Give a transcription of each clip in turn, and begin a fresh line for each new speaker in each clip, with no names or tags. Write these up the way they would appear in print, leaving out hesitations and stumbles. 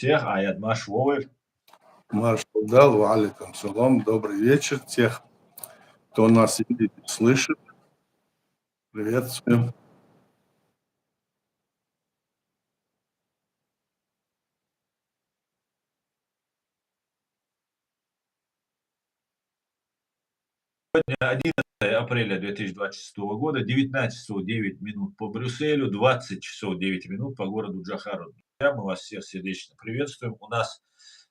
Всех, Аят Машвовый.
Маршал Дал, алейкум салам, добрый вечер тех, кто нас видит и слышит. Приветствую.
Сегодня 11 апреля 2026 года, 19 часов 9 минут по Брюсселю, 20 часов 9 минут по городу Джохару. Друзья, мы вас всех сердечно приветствуем. У нас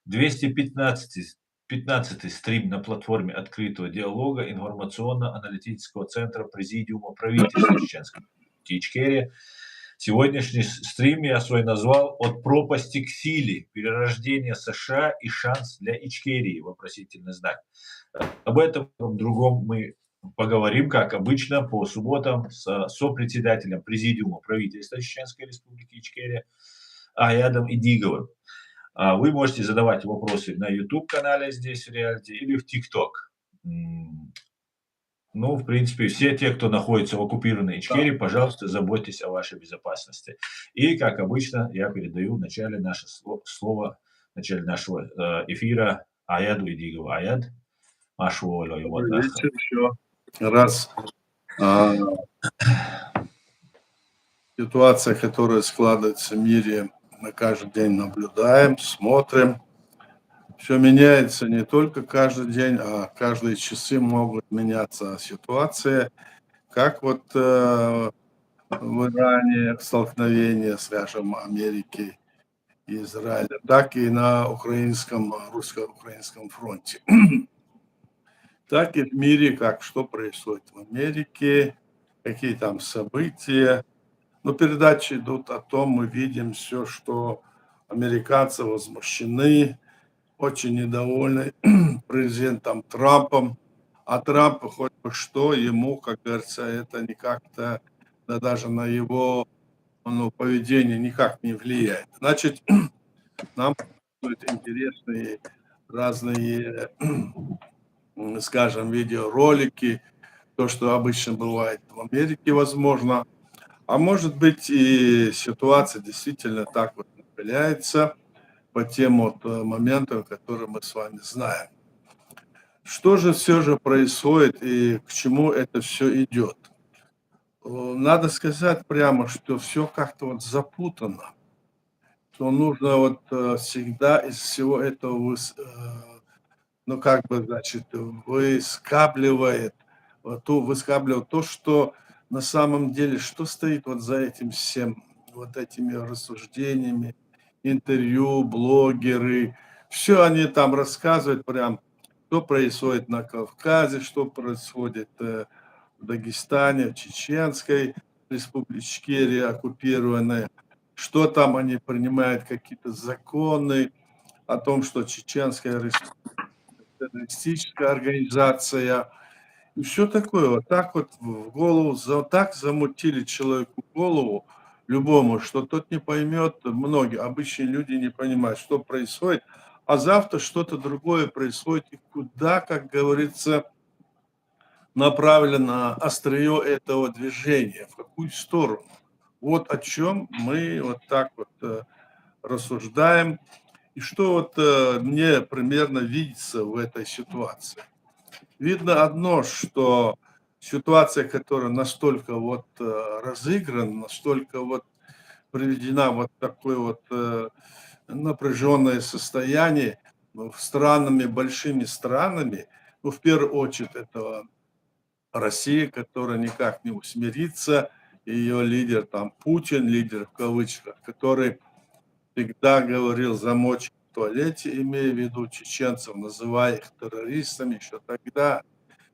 215-й стрим на платформе открытого диалога информационно-аналитического центра Президиума правительства Чеченской Ичкерии. Сегодняшний стрим я свой назвал «От пропасти к силе. Перерождение США и шанс для Ичкерии». Вопросительный знак. Об этом другом мы поговорим, как обычно, по субботам с сопредседателем Президиума правительства Чеченской Республики Ичкерия Аядом Идиговым. Вы можете задавать вопросы на YouTube-канале здесь в Реалити или в TikTok. Ну, в принципе, все те, кто находится в оккупированной Ичкерии, пожалуйста, заботьтесь о вашей безопасности. И, как обычно, я передаю в начале слово в начале нашего эфира Аяду Идигову. Аяд,
Добрый вечер еще раз. Ситуация, которая складывается в мире, мы каждый день наблюдаем, смотрим. Все меняется не только каждый день, а каждые часы могут меняться ситуация. Как вот в Иране столкновение, скажем, Америки и Израиля, так и на русско-украинском фронте. Так и в мире, как что происходит в Америке, какие там события. Но передачи идут о том, мы видим все, что американцы возмущены, очень недовольны президентом Трампом. А Трамп хоть бы что, ему, как говорится, это никак-то, да даже на его поведение никак не влияет. Значит, нам интересные разные, скажем, видеоролики, то, что обычно бывает в Америке, возможно. А может быть и ситуация действительно так вот накаляется по тем вот моментам, которые мы с вами знаем. Что же все же происходит и к чему это все идет? Надо сказать прямо, что все как-то вот запутано, что нужно вот всегда из всего этого ну, как бы, значит, выскабливает то, что на самом деле, что стоит вот за этим всем, вот этими рассуждениями, интервью, блогеры, все они там рассказывают прям, что происходит на Кавказе, что происходит в Дагестане, в Чеченской республике Ичкерия оккупированной, что там они принимают какие-то законы о том, что Чеченская республика террористическая организация и все такое. Вот так вот в голову, так замутили человеку голову, любому, что тот не поймет, многие обычные люди не понимают, что происходит, а завтра что-то другое происходит, и куда, как говорится, направлено острие этого движения, в какую сторону. Вот о чем мы вот так вот рассуждаем. И что вот мне примерно видится в этой ситуации. Видно одно, что ситуация, которая настолько вот разыграна, настолько вот приведена вот такое вот напряженное состояние странами, большими странами, ну, в первую очередь, это Россия, которая никак не усмирится, ее лидер там Путин, лидер в кавычках, который всегда говорил замочек в туалете, имея в виду чеченцев, называя их террористами, еще тогда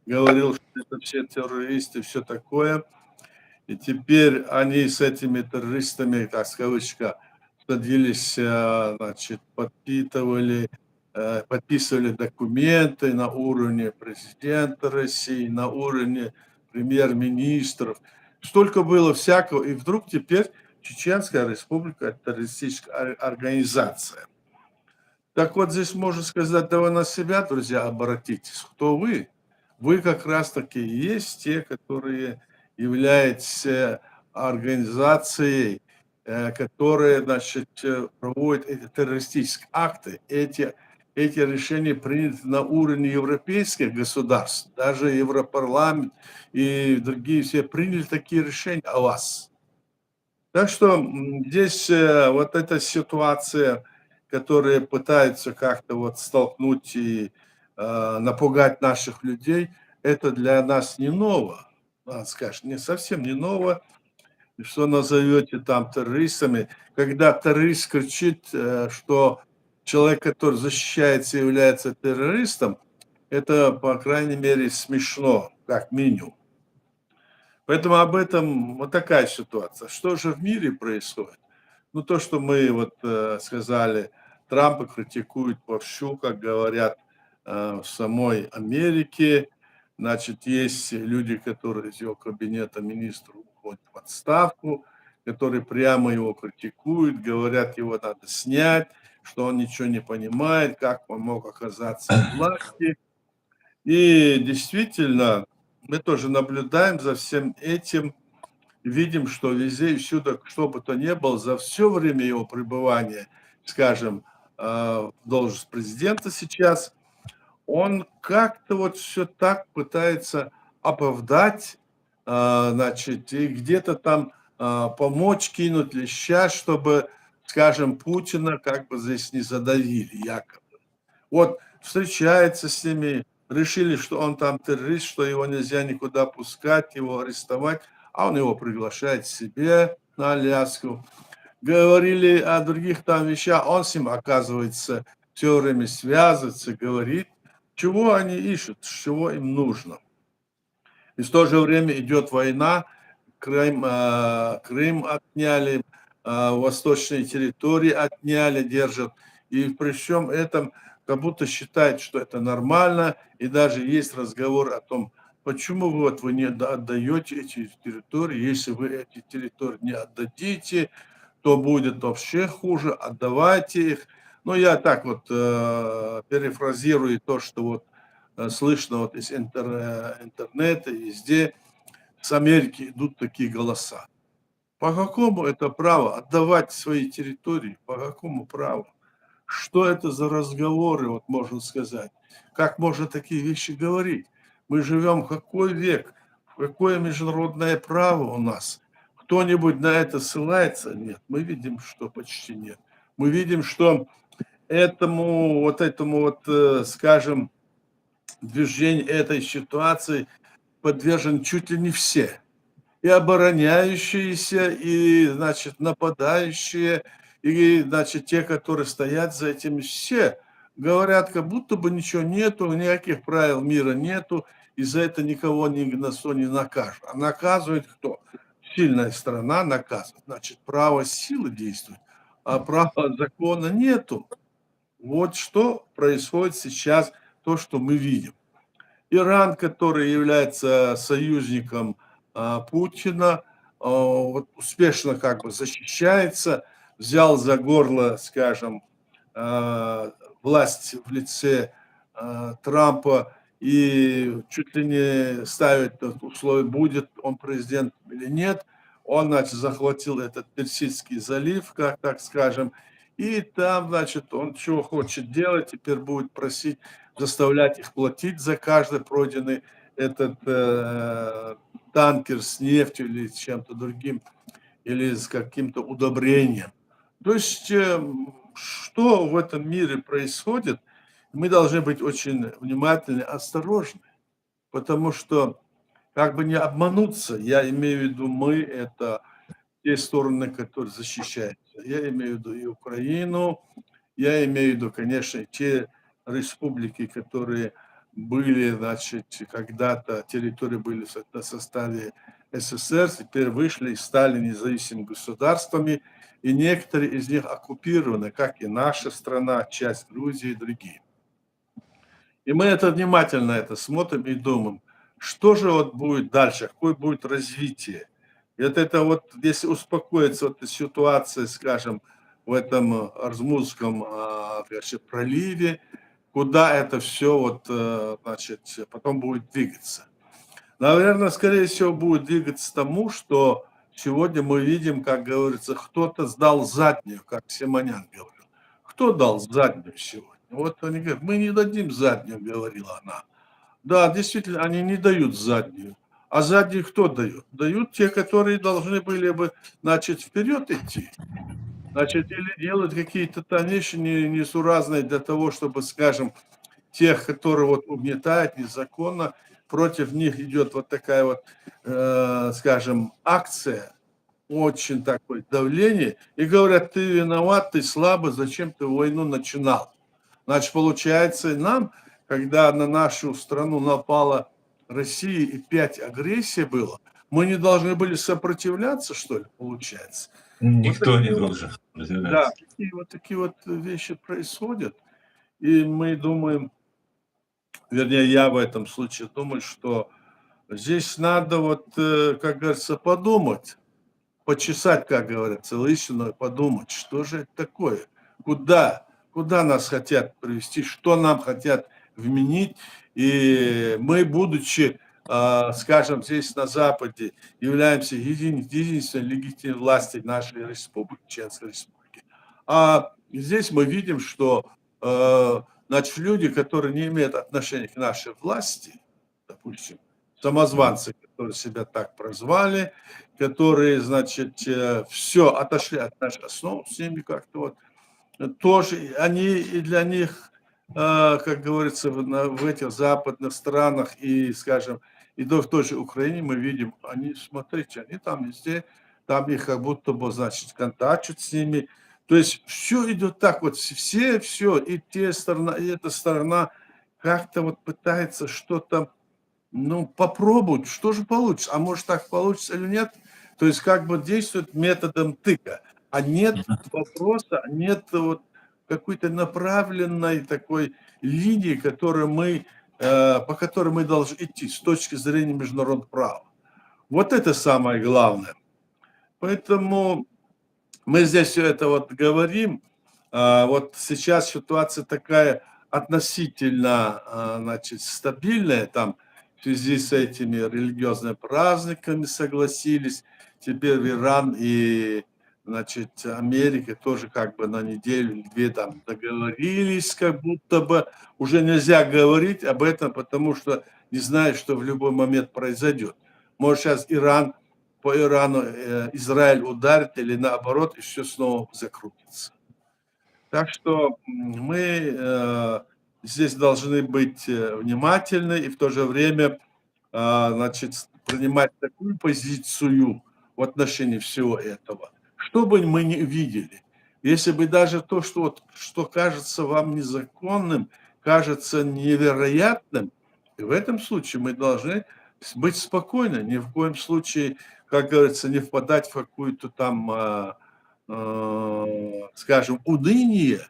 говорил, что это все террористы, все такое. И теперь они с этими террористами, так в кавычках, садились, значит, подписывали документы на уровне президента России, на уровне премьер-министров. Столько было всякого. И вдруг теперь Чеченская республика – террористическая организация. Так вот, здесь можно сказать, да вы на себя, друзья, обратитесь. Кто вы? Вы как раз-таки есть те, которые являются организацией которые, значит, проводят эти террористические акты, эти решения приняты на уровне европейских государств, даже Европарламент и другие все приняли такие решения о вас. Так что здесь вот эта ситуация, которая пытается как-то вот столкнуть и напугать наших людей, это для нас не ново, надо сказать, не совсем не ново, что назовете там террористами. Когда террорист кричит, что человек, который защищается, является террористом, это, по крайней мере, смешно, как минимум. Поэтому об этом вот такая ситуация. Что же в мире происходит? Ну, то, что мы вот сказали, Трампа критикуют вовсю, как говорят в самой Америке. Значит, есть люди, которые из его кабинета министров уходят в отставку, которые прямо его критикуют, говорят, его надо снять, что он ничего не понимает, как он мог оказаться в власти. И действительно, мы тоже наблюдаем за всем этим, видим, что везде и всюду, что бы то ни было, за все время его пребывания, скажем, в должность президента сейчас, он как-то вот все так пытается оправдать, значит, и где-то там помочь, кинуть леща, чтобы, скажем, Путина как бы здесь не задавили, якобы. Вот встречается с ними, решили, что он там террорист, что его нельзя никуда пускать, его арестовать, а он его приглашает к себе на Аляску. Говорили о других там вещах, он с ним, оказывается, все время связывается, говорит, чего они ищут, чего им нужно. И в то же время идет война, Крым отняли, восточные территории отняли, держат. И при всем этом как будто считает, что это нормально. И даже есть разговор о том, почему вот вы не отдаете эти территории. Если вы эти территории не отдадите, то будет вообще хуже, отдавайте их. Ну, я так вот перефразирую то, что вот слышно вот из интернета, везде. С Америки идут такие голоса. По какому это право отдавать свои территории? По какому праву? Что это за разговоры, вот можно сказать? Как можно такие вещи говорить? Мы живем в какой век? Какое международное право у нас? Кто-нибудь на это ссылается? Нет, мы видим, что почти нет. Мы видим, что этому вот, скажем, движению этой ситуации подвержены чуть ли не все. И обороняющиеся, и, значит, нападающие, и, значит, те, которые стоят за этим, все говорят, как будто бы ничего нету, никаких правил мира нету, и за это никого ни на что не накажут. А наказывает кто? Сильная страна наказывает. Значит, право силы действует, а права закона нету. Вот что происходит сейчас, то, что мы видим. Иран, который является союзником Путина, вот успешно как бы защищается, взял за горло, скажем, власть в лице Трампа и чуть ли не ставит условие, будет он президент или нет. Он, значит, захватил этот Персидский залив, как так скажем, и там, значит, он чего хочет делать, теперь будет просить, заставлять их платить за каждый пройденный этот танкер с нефтью или с чем-то другим, или с каким-то удобрением. То есть, что в этом мире происходит, мы должны быть очень внимательны, осторожны, потому что, как бы не обмануться, я имею в виду мы, это те стороны, которые защищаются. Я имею в виду и Украину, я имею в виду, конечно, те республики, которые были, значит, когда-то территории были в составе СССР, теперь вышли и стали независимыми государствами, и некоторые из них оккупированы, как и наша страна, часть Грузии и другие. И мы это внимательно это смотрим и думаем, что же вот будет дальше, какое будет развитие. И вот если успокоится вот эта ситуация, скажем, в этом Армузском проливе, куда это все вот, значит, потом будет двигаться. Наверное, скорее всего, будет двигаться к тому, что сегодня мы видим, как говорится, кто-то сдал заднюю, как Симонян говорил. Кто дал заднюю сегодня? Вот они говорят, мы не дадим заднюю, говорила она. Да, действительно, они не дают заднюю. А заднюю кто дает? Дают те, которые должны были бы, значит, вперед идти. Значит, или делать какие-то там вещи несуразные для того, чтобы, скажем, тех, которые вот угнетают незаконно, против них идет вот такая вот, скажем, акция, очень такое давление, и говорят, ты виноват, ты слабый, зачем ты войну начинал? Значит, получается, нам, когда на нашу страну напала Россия и 5 агрессий было, мы не должны были сопротивляться, что ли, получается? Вот
Никто не
такие вот,
должен
да,
сопротивляться.
такие вот вещи происходят, и мы думаем, вернее, я в этом случае думаю, что здесь надо вот, как говорится, подумать, почесать, как говорится, лысину, и подумать, что же это такое, куда нас хотят привести, что нам хотят вменить. И мы, будучи, скажем, здесь на Западе, являемся единственной легитимной властью нашей республики, Чеченской республики. А здесь мы видим, что значит, люди, которые не имеют отношения к нашей власти, допустим, самозванцы, которые себя так прозвали, которые, значит, все отошли от нашей основы, с ними как-то вот тоже, они и для них, как говорится, в этих западных странах и, скажем, и в той же Украине мы видим, они, смотрите, они там везде, там их как будто бы, значит, контактируют с ними. То есть все идет так вот, все, и те сторона, и эта сторона как-то вот пытается что-то, ну, попробовать, что же получится, а может так получится или нет. То есть как бы действует методом тыка, а нет вопроса, нет вот какой-то направленной такой линии, которую мы, по которой мы должны идти с точки зрения международного права. Вот это самое главное. Поэтому мы здесь все это вот говорим. Вот сейчас ситуация такая относительно, значит, стабильная, там в связи с этими религиозными праздниками согласились. Теперь Иран и, значит, Америка тоже как бы на неделю или две там договорились, как будто бы уже нельзя говорить об этом, потому что не знаю, что в любой момент произойдет. Может, сейчас по Ирану Израиль ударит или наоборот, и все снова закрутится. Так что мы здесь должны быть внимательны и в то же время, значит, принимать такую позицию в отношении всего этого, что бы мы ни видели. Если бы даже то, что кажется вам незаконным, кажется невероятным, и в этом случае мы должны быть спокойны, ни в коем случае, как говорится, не впадать в какую-то там, скажем, уныние.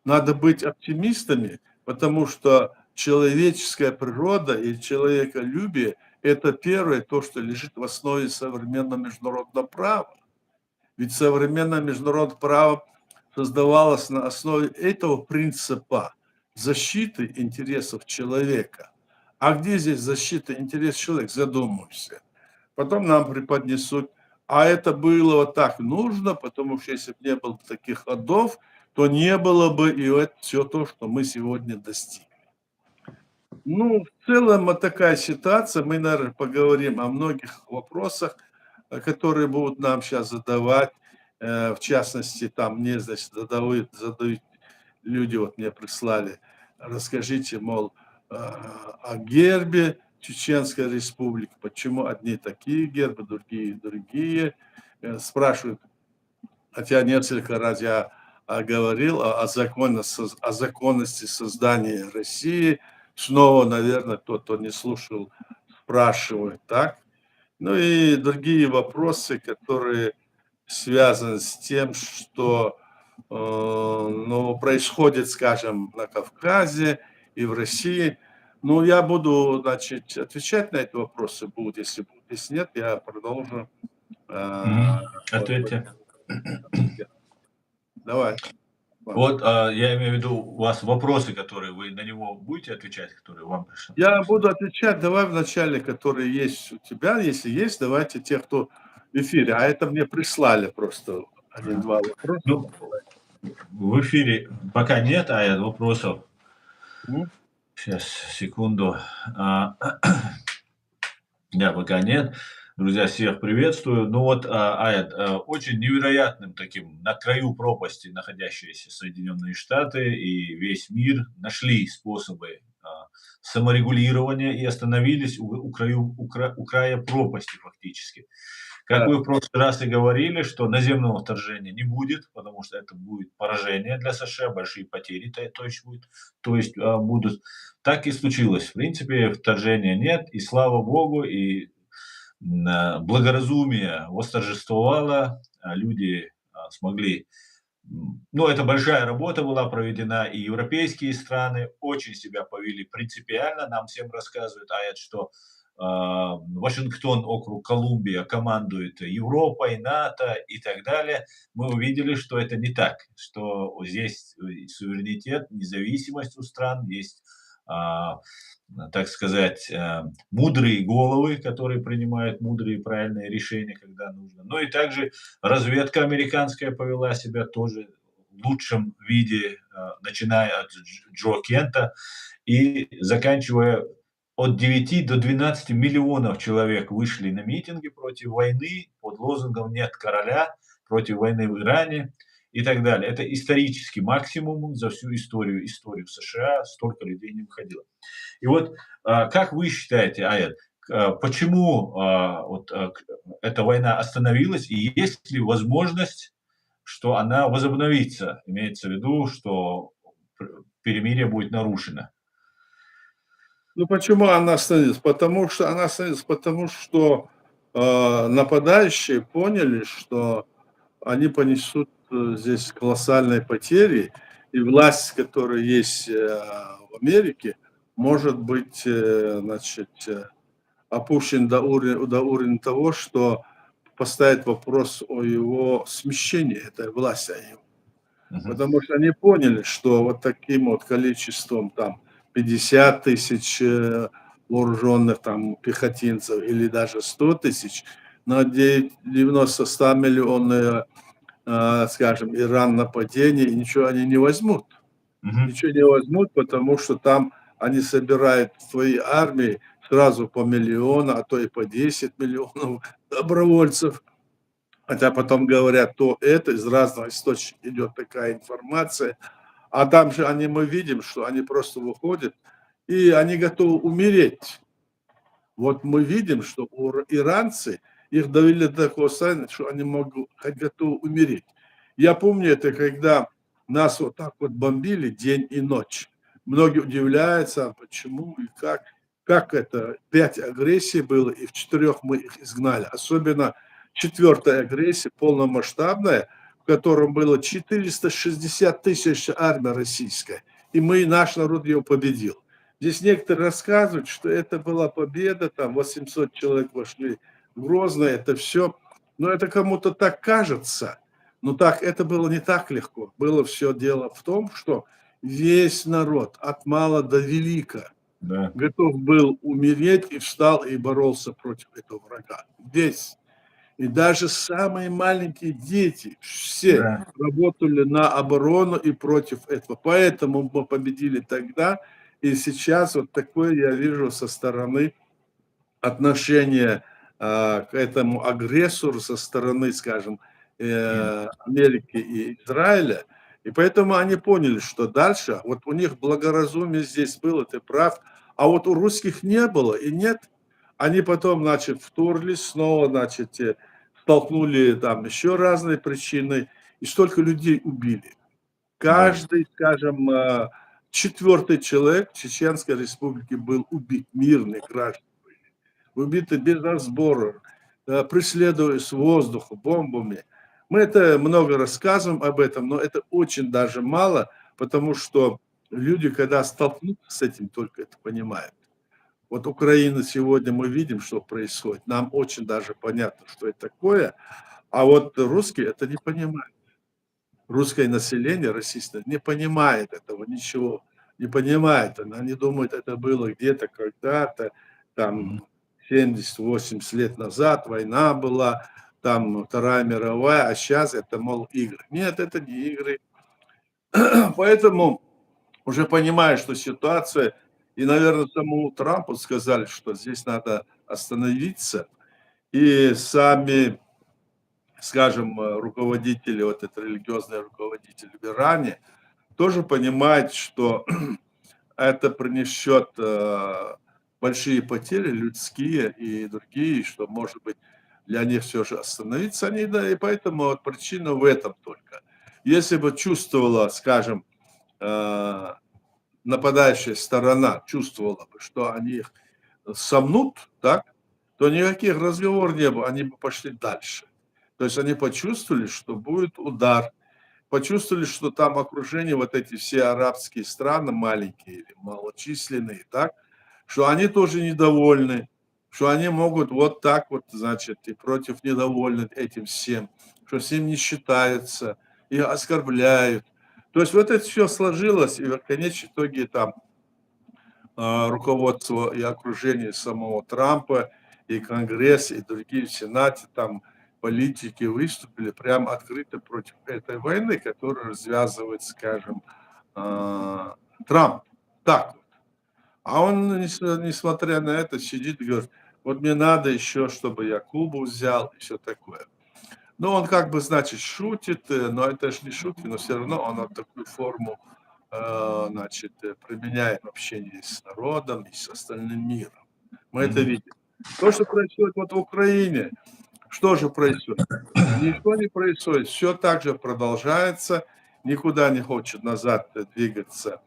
Надо быть оптимистами, потому что человеческая природа и человеколюбие – это первое, то, что лежит в основе современного международного права. Ведь современное международное право создавалось на основе этого принципа защиты интересов человека. А где здесь защита интересов человека? Задумаемся. Потом нам преподнесут, а это было вот так нужно, потому что если бы не было таких ходов, то не было бы и это все то, что мы сегодня достигли. Ну, в целом, вот такая ситуация. Мы, наверное, поговорим о многих вопросах, которые будут нам сейчас задавать. В частности, там мне, значит, задают люди, вот мне прислали, расскажите, мол, о гербе Чеченской Республики, почему одни такие гербы, другие. Спрашивают, хотя несколько раз я говорил о законности создания России. Снова, наверное, тот, кто не слушал, спрашивает, так? Ну и другие вопросы, которые связаны с тем, что ну, происходит, скажем, на Кавказе и в России. Ну, я буду, значит, отвечать на эти вопросы, будут, если будут. Если нет, я продолжу.
Мгм.
Вот,
Ответьте.
давай.
Вот, я имею в виду, у вас вопросы, которые вы на него будете отвечать, которые вам пришли?
Я буду отвечать, давай вначале, которые есть у тебя, если есть, давайте те, кто в эфире, а это мне прислали просто один-два вопроса.
Ну, в эфире пока нет, вопросов.
М?
Сейчас, секунду. А, пока нет. Друзья, всех приветствую. Ну вот, очень невероятным таким на краю пропасти находящиеся Соединенные Штаты и весь мир нашли способы саморегулирования и остановились у края пропасти фактически. Как
Да.
вы в прошлый раз и говорили, что наземного вторжения не будет, потому что это будет поражение для США, большие потери будут. Так и случилось. В принципе, вторжения нет, и слава богу, и благоразумие восторжествовало, люди смогли. Ну, это большая работа была проведена, и европейские страны очень себя повели принципиально. Нам всем рассказывают, что Вашингтон, округ Колумбия командует Европой, НАТО и так далее. Мы увидели, что это не так, что здесь суверенитет, независимость у стран, есть, так сказать, мудрые головы, которые принимают мудрые и правильные решения, когда нужно. Ну и также разведка американская повела себя тоже в лучшем виде, начиная от Джо Кента и заканчивая от 9 до 12 миллионов человек вышли на митинги против войны под лозунгом «Нет короля», против войны в Иране и так далее. Это исторический максимум за всю историю США, столько людей не выходило. И вот как вы считаете, почему эта война остановилась, и есть ли возможность, что она возобновится? Имеется в виду, что перемирие будет нарушено.
Ну, почему она остановилась? Потому что нападающие поняли, что они понесут здесь колоссальные потери, и власть, которая есть в Америке, может быть, опущен до уровня того, что поставит вопрос о его смещении, этой власти. Потому что они поняли, что вот таким вот количеством там 50 тысяч вооруженных там пехотинцев или даже 100 тысяч на 90-100 миллионов, скажем, Иран нападение, ничего они не возьмут. Ничего не возьмут, потому что там они собирают в своей армии сразу по миллиону, а то и по 10 миллионов добровольцев. Хотя потом говорят, то это из разных источников идет такая информация. А там же мы видим, что они просто выходят, и они готовы умереть. Вот мы видим, что иранцы их довели до такого состояния, что они готовы умереть. Я помню это, когда нас вот так вот бомбили день и ночь. Многие удивляются, почему и как. Как это? 5 агрессий было, и в 4 мы их изгнали. Особенно 4-я агрессия, полномасштабная, в котором было 460 тысяч армия российская. И наш народ ее победил. Здесь некоторые рассказывают, что это была победа, там 800 человек вошли в Грозное, это все. Но это кому-то так кажется. Но так это было не так легко. Было все дело в том, что весь народ от мала до велика готов был умереть и встал и боролся против этого врага. Весь. И даже самые маленькие дети, все работали на оборону и против этого. Поэтому мы победили тогда. И сейчас вот такое я вижу со стороны отношения к этому агрессору, со стороны, скажем, Америки и Израиля. И поэтому они поняли, что дальше, вот у них благоразумие здесь было, ты прав, а вот у русских не было и нет. Они потом, вторглись, снова, столкнули там еще разные причины, и столько людей убили. Каждый, скажем, 4-й человек в Чеченской Республике был убит, мирные граждане были, убиты без разбора, преследуя с воздуха бомбами. Мы это много рассказываем об этом, но это очень даже мало, потому что люди, когда столкнутся с этим, только это понимают. Вот Украина сегодня, мы видим, что происходит. Нам очень даже понятно, что это такое, а вот русские это не понимают. Русское население, российское, не понимает этого ничего, не понимает. Они думают, это было где-то когда-то, там, 70-80 лет назад, война была, там Вторая мировая, а сейчас это, мол, игры. Нет, это не игры. Поэтому уже понимая, что ситуация, и, наверное, самому Трампу сказали, что здесь надо остановиться, и сами, скажем, руководители, вот этот религиозный руководитель в Иране, тоже понимают, что это принесет большие потери людские и другие, что, может быть, для них все же остановиться они, да, и поэтому вот причина в этом только. Если бы чувствовала, скажем, э, нападающая сторона, чувствовала бы, что они их сомнут, так, то никаких разговоров не было, они бы пошли дальше. То есть они почувствовали, что будет удар, почувствовали, что там окружение, вот эти все арабские страны маленькие или малочисленные, так, что они тоже недовольны, что они могут вот так вот, значит, и против недовольны этим всем, что с ним не считаются, и оскорбляют. То есть вот это все сложилось, и в конечном итоге там руководство и окружение самого Трампа, и Конгресс, и другие в Сенате, там политики выступили прямо открыто против этой войны, которую развязывает, скажем, Трамп. Так вот. А он, несмотря на это, сидит и говорит, вот мне надо еще, чтобы я Кубу взял и все такое. Ну, он как бы, значит, шутит, но это же не шутки, но все равно он вот такую форму, значит, применяет в общении с народом и с остальным миром. Мы это видим. То, что происходит вот в Украине, что же происходит? Ничего не происходит, все так же продолжается, никуда не хочет назад двигаться,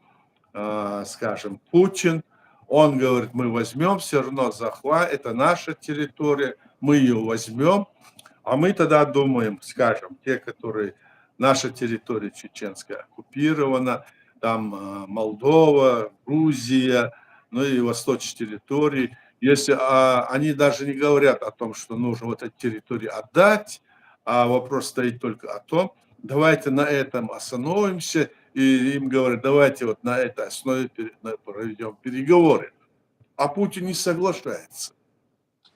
скажем, Путин. Он говорит, мы возьмем, все равно захват, это наша территория, мы ее возьмем. А мы тогда думаем, скажем, те, которые, наша территория чеченская оккупирована, там Молдова, Грузия, ну и восточные территории, если они даже не говорят о том, что нужно вот эти территории отдать, а вопрос стоит только о том, давайте на этом остановимся, и им говорят, давайте вот на этой основе проведем переговоры. А Путин не соглашается.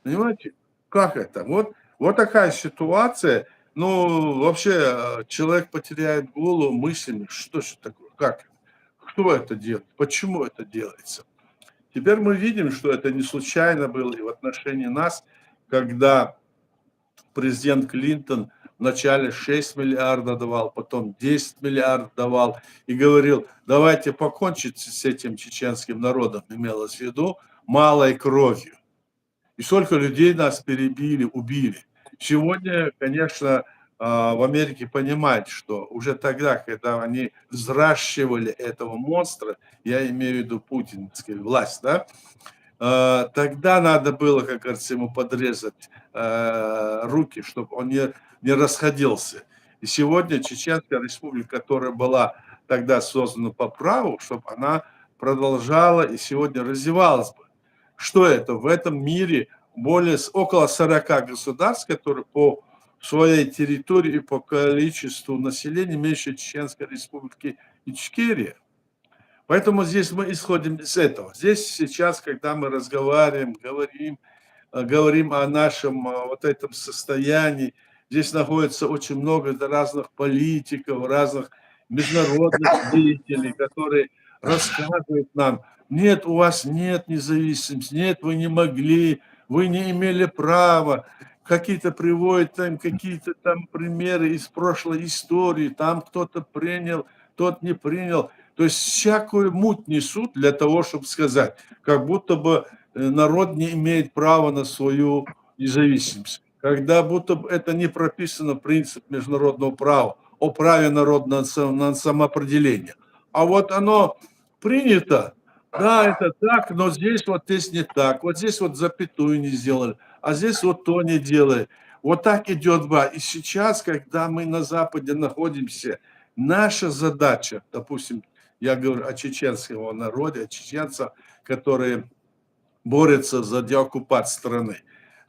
Понимаете? Как это? Вот такая ситуация. Ну, вообще, человек потеряет голову мыслями, что же такое, как, кто это делает, почему это делается. Теперь мы видим, что это не случайно было и в отношении нас, когда президент Клинтон вначале 6 миллиардов давал, потом 10 миллиардов давал и говорил, давайте покончить с этим чеченским народом, имелось в виду, малой кровью. И сколько людей нас перебили, убили. Сегодня, конечно, в Америке понимают, что уже тогда, когда они взращивали этого монстра, я имею в виду путинскую власть, да, тогда надо было, как говорится, ему подрезать руки, чтобы он не расходился. И сегодня Чеченская республика, которая была тогда создана по праву, чтобы она продолжала и сегодня развивалась бы. Что это? В этом мире около 40 государств, которые по своей территории и по количеству населения меньше Чеченской республики Ичкерия. Поэтому здесь мы исходим из этого. Здесь сейчас, когда мы разговариваем, говорим о нашем вот этом состоянии, здесь находится очень много разных политиков, разных международных деятелей, которые рассказывают нам, нет, у вас нет независимости, нет, вы не могли, вы не имели права. Какие-то приводят там какие-то там примеры из прошлой истории, там кто-то принял, тот не принял. То есть всякую муть несут для того, чтобы сказать, как будто бы народ не имеет права на свою независимость. Когда будто бы это не прописано принцип международного права о праве народа на самоопределение. А вот оно принято, да, это так, но здесь не так, вот здесь вот запятую не сделали, а здесь вот то не делали. Вот так идет И сейчас, когда мы на Западе находимся, наша задача, допустим, я говорю о чеченском народе, о чеченцах, которые борются за деоккупацию страны,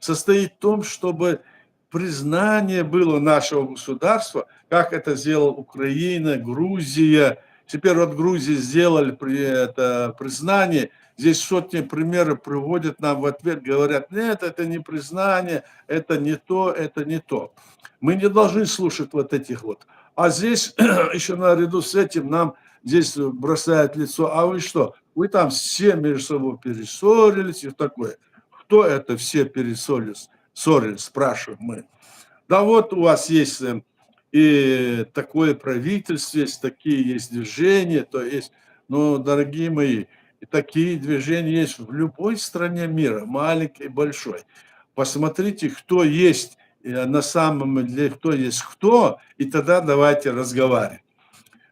состоит в том, чтобы признание было нашего государства, как это сделала Украина, Грузия Теперь вот Грузии сделали это признание, здесь сотни примеров приводят нам в ответ, говорят, нет, это не признание, это не то, это не то. Мы не должны слушать вот этих вот. А здесь еще наряду с этим нам здесь бросают в лицо, а вы что, вы там все между собой перессорились и такое. Кто это все перессорились, спрашиваем мы. Да вот у вас есть и такое правительство, есть такие есть движения, то есть, ну, дорогие мои, и такие движения есть в любой стране мира, маленькой и большой. Посмотрите, кто есть на самом деле, кто есть кто, и тогда давайте разговаривать.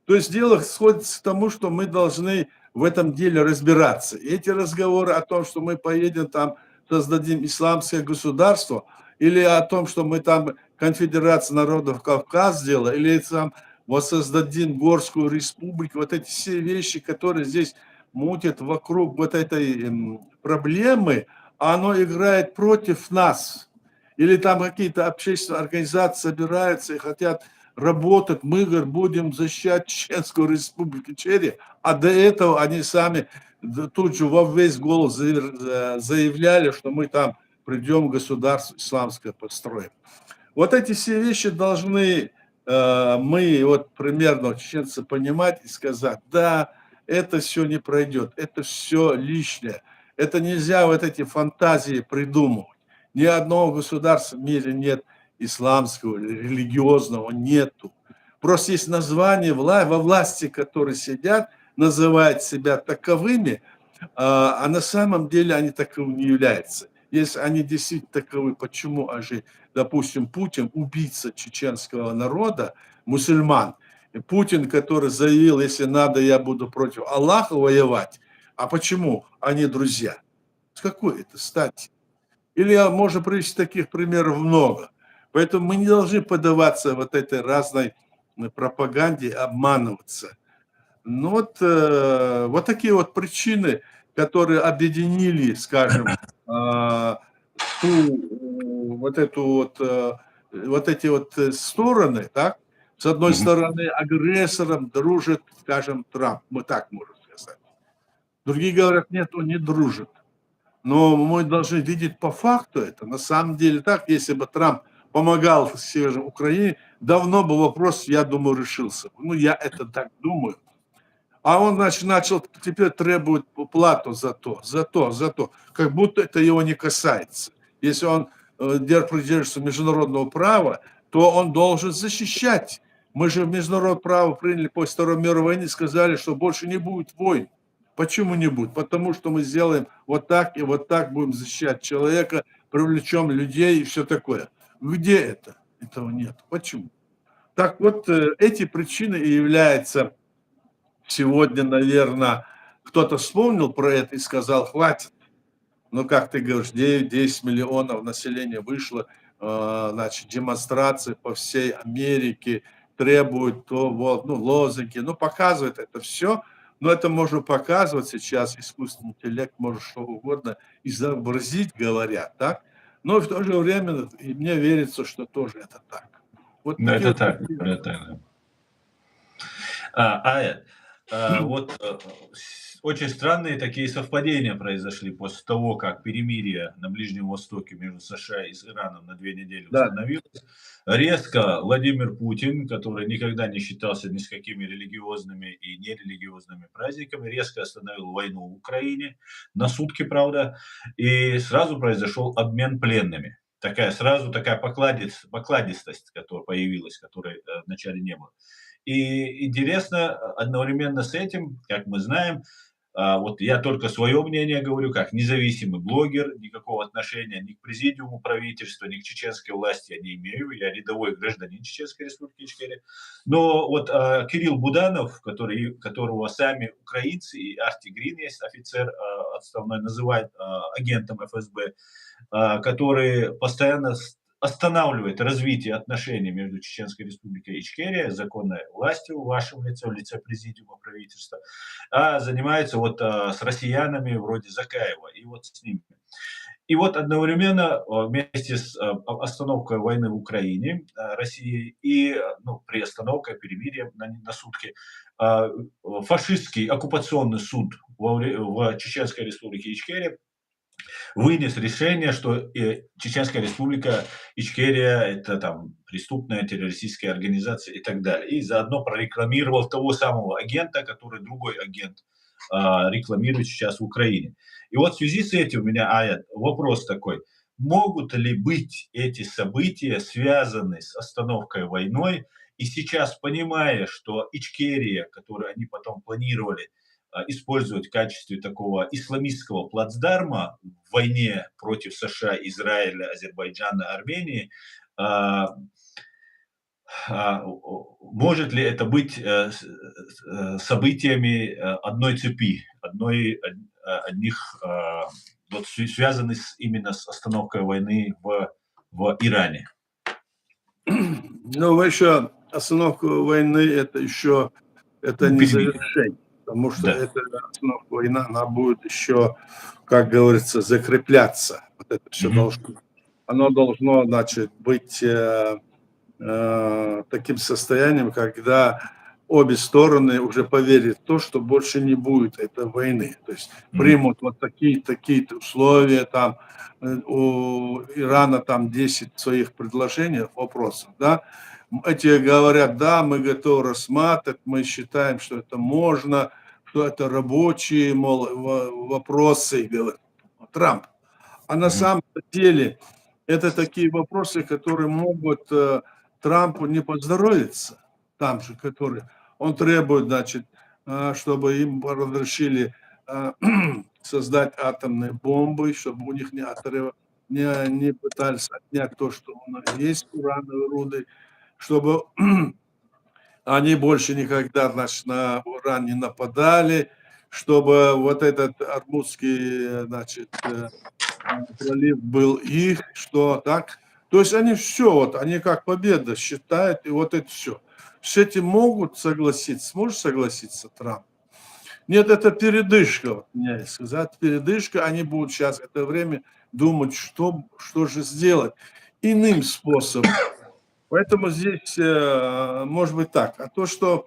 То есть дело сходится к тому, что мы должны в этом деле разбираться. И эти разговоры о том, что мы поедем там, создадим исламское государство, или о том, что мы там конфедерация народов Кавказ сделали, или там воссоздадим Горскую республику, вот эти все вещи, которые здесь мутят вокруг вот этой проблемы, оно играет против нас. Или там какие-то общественные организации собираются и хотят работать, мы, говорит, будем защищать Чеченскую республику Ичкерия, а до этого они сами тут же во весь голос заявляли, что мы там придем государство исламское построим. Вот эти все вещи должны мы вот примерно чеченцы понимать и сказать, да, это все не пройдет, это все лишнее, это нельзя вот эти фантазии придумывать. Ни одного государства в мире нет исламского, религиозного, нету. Просто есть название во власти, которые сидят, называют себя таковыми, а на самом деле они таковыми не являются. Если они действительно таковы, почему же, допустим, Путин, убийца чеченского народа, мусульман, Путин, который заявил, если надо, я буду против Аллаха воевать, а почему они друзья? С какой это стати? Или можно привести таких примеров много. Поэтому мы не должны поддаваться вот этой разной пропаганде, обманываться. Ну вот такие вот причины, которые объединили, скажем, вот эту вот эти вот стороны, так? С одной стороны, агрессором дружит, скажем, Трамп, мы так можем сказать. Другие говорят, нет, он не дружит. Но мы должны видеть по факту это. На самом деле так, если бы Трамп помогал, скажем, Украине, давно бы вопрос, я думаю, решился. Ну, я это так думаю. А он, значит, начал теперь требовать плату за то, как будто это его не касается. Если он придерживается международного права, то он должен защищать. Мы же в международное право приняли после Второй мировой войны, сказали, что больше не будет войн. Почему не будет? Потому что мы сделаем вот так и вот так, будем защищать человека, привлечем людей и все такое. Где это? Этого нет. Почему? Так вот, эти причины и являются сегодня, наверное, кто-то вспомнил про это и сказал, хватит. Ну, как ты говоришь, 9-10 миллионов населения вышло, значит, демонстрации по всей Америке, требуют то, вот, ну, лозунги, ну, показывает это все, но это можно показывать сейчас, искусственный интеллект может что угодно изобразить, говорят, так? Но в то же время и мне верится, что тоже это так. Вот
Ну,
такие
это
вот
так,
причины.
это так. Ая, вот очень странные такие совпадения произошли после того, как перемирие на Ближнем Востоке между США и Ираном на 2 недели
Да,
установилось. Резко Владимир Путин, который никогда не считался ни с какими религиозными и нерелигиозными праздниками, резко остановил войну в Украине, на сутки, правда, и сразу произошел обмен пленными. Сразу такая покладистость, которая появилась, которой вначале не было. И интересно, одновременно с этим, как мы знаем, вот я только свое мнение говорю, как независимый блогер, никакого отношения ни к президиуму правительства, ни к чеченской власти я не имею, я рядовой гражданин Чеченской республики Ичкерия. Но вот Кирилл Буданов, которого сами украинцы и Арти Грин есть офицер отставной, называют агентом ФСБ, который постоянно останавливает развитие отношений между Чеченской республикой Ичкерия, законной властью в вашем лице, в лице президиума правительства, а занимается вот с россиянами вроде Закаева и вот с ними. И вот одновременно, вместе с, остановкой войны в Украине, Россией и, ну, приостановкой, перемирием на сутки, а, фашистский оккупационный суд в Чеченской Республике Ичкерия вынес решение, что, Чеченская Республика Ичкерия — это там преступная террористическая организация и так далее. И заодно прорекламировал того самого агента, который другой агент, рекламирует сейчас в Украине. И вот в связи с этим у меня, вопрос такой: могут ли быть эти события связаны с остановкой войной? И сейчас, понимая, что Ичкерия, которую они потом планировали, использовать в качестве такого исламистского плацдарма в войне против США, Израиля, Азербайджана, Армении, а, может ли это быть событиями одной цепи, одних, вот связаны именно с остановкой войны в Иране?
Ну, еще остановка войны, это еще это
Ну,
не
перемирие.
завершение, потому что
Да.
эта остановка войны, она будет еще, как говорится, закрепляться. Вот это все
Мгм.
должно, оно должно, значит, быть таким состоянием, когда обе стороны уже поверят в то, что больше не будет этой войны. То есть
Мгм.
примут вот такие-то условия, там у Ирана там 10 своих предложений, вопросов, да. Эти говорят, да, мы готовы рассматривать, мы считаем, что это можно, что это рабочие, мол, вопросы, говорит Трамп. А на
Мгм.
самом деле это такие вопросы, которые могут Трампу не поздоровиться. Там же, который он требует, значит, чтобы им разрешили э, создать атомные бомбы, чтобы у них не пытались отнять то, что у нас есть, урановые руды, чтобы они больше никогда, значит, на уран не нападали, чтобы вот этот армудский, значит, пролив был их, что так. То есть они все, вот, они как победа считают, и вот это все. С этим могут согласиться, сможет согласиться Трамп? Нет, это передышка, вот меня сказать, передышка, они будут сейчас это время думать, что же сделать иным способом. Поэтому здесь, может быть так. А то, что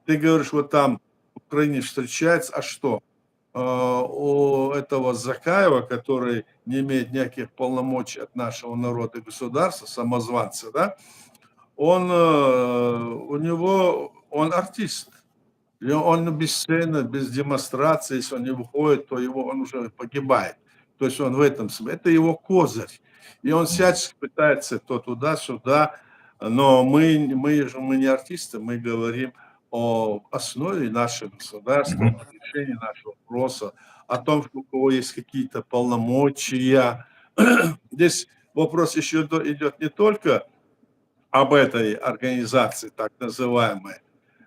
ты говоришь, вот там в Украине встречается, а что? У этого Закаева, который не имеет никаких полномочий от нашего народа и государства, самозванца, да, у него, он артист. И он без сцены, без демонстрации, если он не выходит, то он уже погибает. То есть он в этом смысле. Это его козырь. И он
Мгм.
всячески пытается то туда-сюда. Но мы не артисты, мы говорим о основе нашего государства,
Мгм.
о решении нашего вопроса, о том, что у кого есть какие-то полномочия. Здесь вопрос еще идет не только об этой организации, так называемой,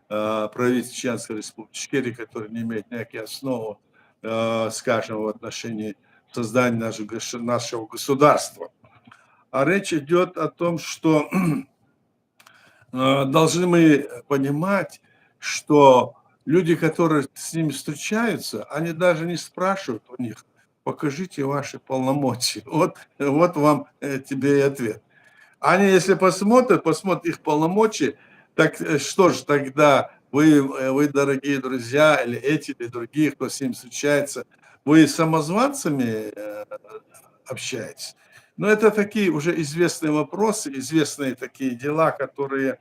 правительства Чеченской Республики Ичкерия, который не имеет никаких основ, скажем, в отношении создания нашего государства. А речь идет о том, что должны мы понимать, что люди, которые с ними встречаются, они даже не спрашивают у них, покажите ваши полномочия. Вот вам тебе и ответ. Они, если посмотрят их полномочия, так что же тогда вы, дорогие друзья, или эти, или другие, кто с ним встречается, вы с самозванцами общаетесь? Но это такие уже известные вопросы, известные такие дела, которые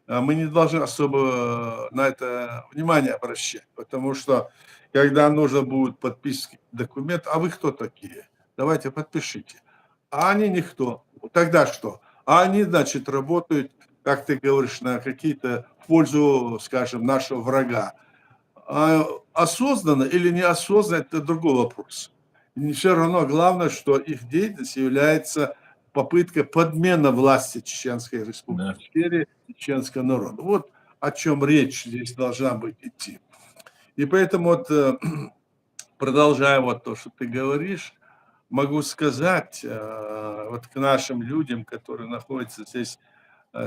мы не должны особо на это внимание обращать, потому что когда нужно будет подписывать документ, а вы кто такие? Давайте подпишите. А они никто. Тогда что? А они, значит, работают, как ты говоришь, на какие-то в пользу, скажем, нашего врага. А осознанно или неосознанно, это другой вопрос. И все равно главное, что их деятельность является попыткой подмена власти Чеченской Республики
Да.
Ичкерия и чеченского народа. Вот о чем речь здесь должна быть идти. И поэтому вот, продолжая вот то, что ты говоришь, могу сказать вот к нашим людям, которые находятся здесь,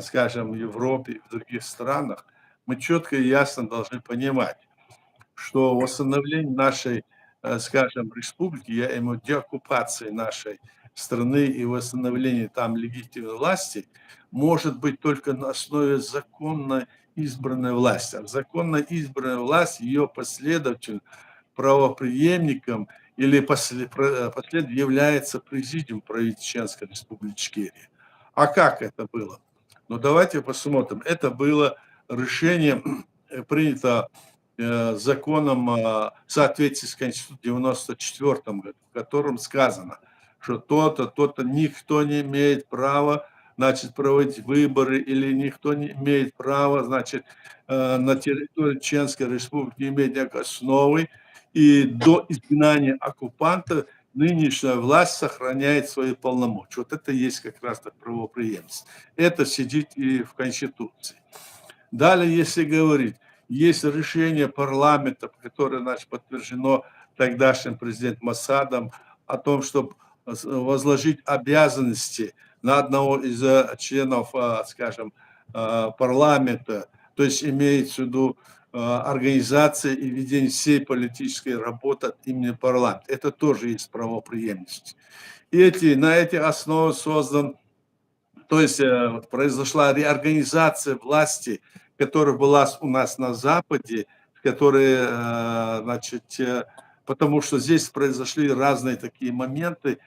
скажем, в Европе и в других странах, мы четко и ясно должны понимать, что восстановление нашей скажем, республики, я имею в виду деоккупации нашей страны и восстановления там легитимной власти, может быть только на основе законно избранной власти. А законно избранная власть, ее последователь, правопреемником или послед является президиум правительства Чеченской Республики Ичкерия. А как это было? Ну, давайте посмотрим. Это было решение, принято законом в соответствии с Конституцией в 1994 году, в котором сказано, что то-то, то-то никто не имеет права, значит, проводить выборы, или никто не имеет права, значит, на территории Чеченской Республики иметь некой основы, и до изгнания оккупанта нынешняя власть сохраняет свои полномочия. Вот это есть как раз так правопреемство. Это сидит и в Конституции. Далее, если говорить, есть решение парламента, которое, значит, подтверждено тогдашним президентом Асадом, о том, чтобы возложить обязанности на одного из членов, скажем, парламента, то есть имеется в виду организация и ведение всей политической работы от имени парламента. Это тоже есть правопреемность. И на эти основы создан, то есть произошла реорганизация власти, которая была у нас на Западе, которая, значит, потому что здесь произошли разные такие моменты,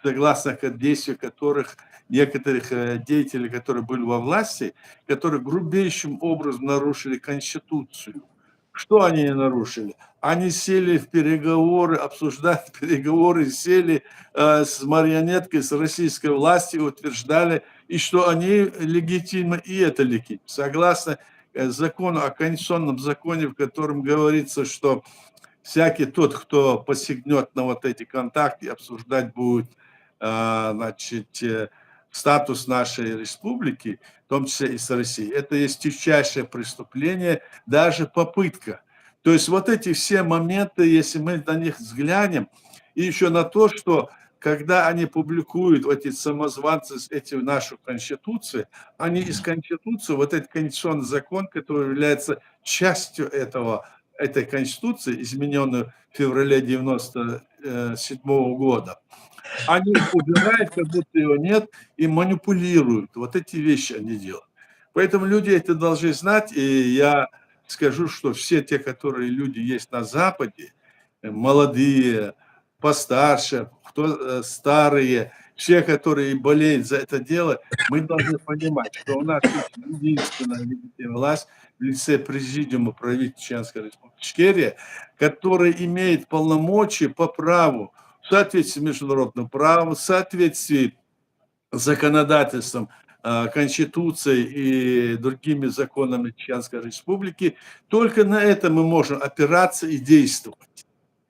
согласно действию которых некоторых деятелей, которые были во власти, которые грубейшим образом нарушили Конституцию. Что они нарушили? Они сели в переговоры, обсуждать переговоры, сели с марионеткой, с российской властью, утверждали, и что они легитимны, и это легитимно. Согласно закону, о конституционном законе, в котором говорится, что всякий тот, кто посягнет на вот эти контакты, обсуждать будет, значит, статус нашей республики, в том числе и с Россией, это есть тягчайшее преступление, даже попытка. То есть вот эти все моменты, если мы на них взглянем, и еще на то, что когда они публикуют, эти самозванцы, эти нашу Конституцию, они из Конституции, вот этот конституционный закон, который является частью этой Конституции, измененной в феврале 1997 года, они убирают, как будто его нет, и манипулируют. Вот эти вещи они делают. Поэтому люди это должны знать, и я скажу, что все те, которые люди есть на Западе, молодые, постарше, кто старые, все, которые болеют за это дело, мы должны понимать, что у нас есть единственная легитимная власть в лице президиума правительства Чеченской Республики Ичкерия, который имеет полномочия по праву, в соответствии с международным правом, в соответствии с законодательством, Конституцией и другими законами Чеченской Республики. Только на это мы можем опираться и действовать.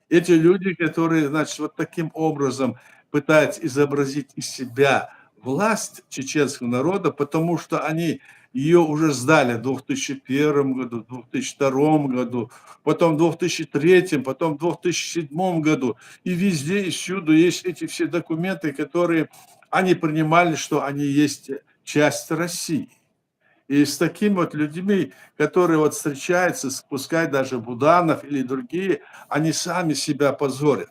Эти люди, которые, значит, вот таким образом пытаются изобразить из себя власть чеченского народа, потому что они ее уже сдали в 2001 году, в 2002 году, потом в 2003, потом в 2007 году. И везде, и всюду есть эти все документы, которые они принимали, что они есть часть России. И с такими вот людьми, которые вот встречаются, пускай даже Буданов или другие, они сами себя позорят.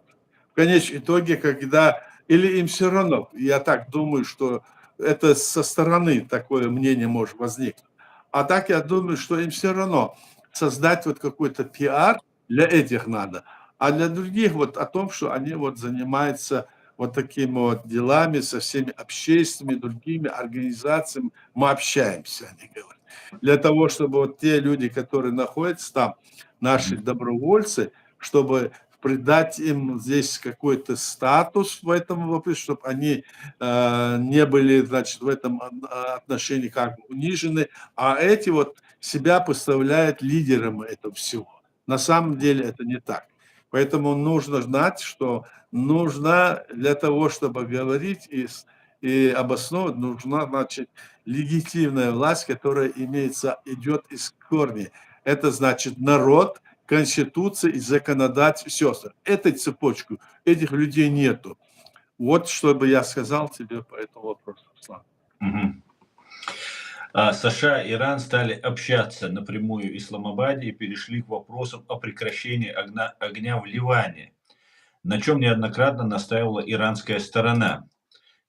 В конечном итоге, когда... Или им все равно, я так думаю, что это со стороны такое мнение может возникнуть. А так я думаю, что им все равно создать вот какой-то пиар для этих надо, а для других вот о том, что они вот занимаются вот такими вот делами со всеми общественными, другими организациями, мы общаемся, они говорят. Для того, чтобы вот те люди, которые находятся там, наши добровольцы, чтобы придать им здесь какой-то статус в этом вопросе, чтобы они не были, значит, в этом отношении как бы унижены, а эти вот себя поставляют лидером этого всего. На самом деле это не так. Поэтому нужно знать, что нужно для того, чтобы говорить и обосновывать, нужна, значит, легитимная власть, которая идет из корня. Это значит народ, Конституция и законодательство, все. Этой цепочку, этих людей нету. Вот что бы я сказал тебе по этому вопросу, Руслан.
Мгм. США и Иран стали общаться напрямую в Исламабаде и перешли к вопросам о прекращении огня в Ливане. на чем неоднократно настаивала иранская сторона.